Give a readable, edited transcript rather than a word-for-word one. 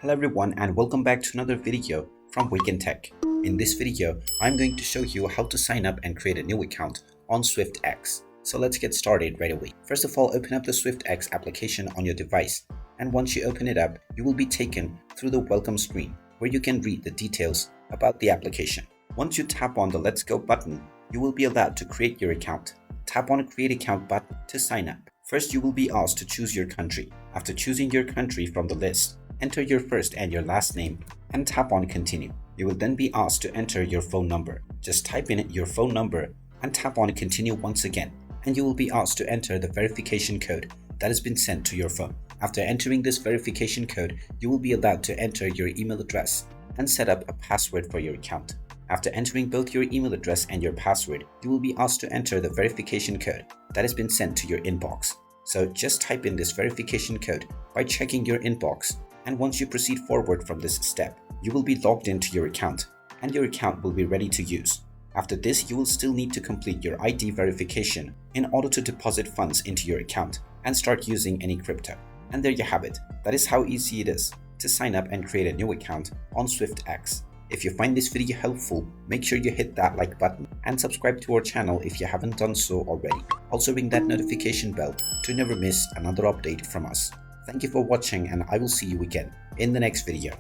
Hello everyone and welcome back to another video from Wake&Tech. In this video, I'm going to show you how to sign up and create a new account on Swyftx. So let's get started right away. First of all, open up the Swyftx application on your device, and once you open it up, you will be taken through the welcome screen where you can read the details about the application. Once you tap on the Let's Go button, you will be allowed to create your account. Tap on the Create Account button to sign up. First, you will be asked to choose your country. After choosing your country from the list, enter your first and your last name and tap on Continue. You will then be asked to enter your phone number. Just type in your phone number and tap on Continue once again, and you will be asked to enter the verification code that has been sent to your phone. After entering this verification code, you will be allowed to enter your email address and set up a password for your account. After entering both your email address and your password, you will be asked to enter the verification code that has been sent to your inbox. So just type in this verification code by checking your inbox, and once you proceed forward from this step, you will be logged into your account and your account will be ready to use. After this, you will still need to complete your ID verification in order to deposit funds into your account and start using any crypto. And there you have it. That is how easy it is to sign up and create a new account on Swyftx. If you find this video helpful, make sure you hit that like button and subscribe to our channel if you haven't done so already. Also ring that notification bell to never miss another update from us. Thank you for watching, and I will see you again in the next video.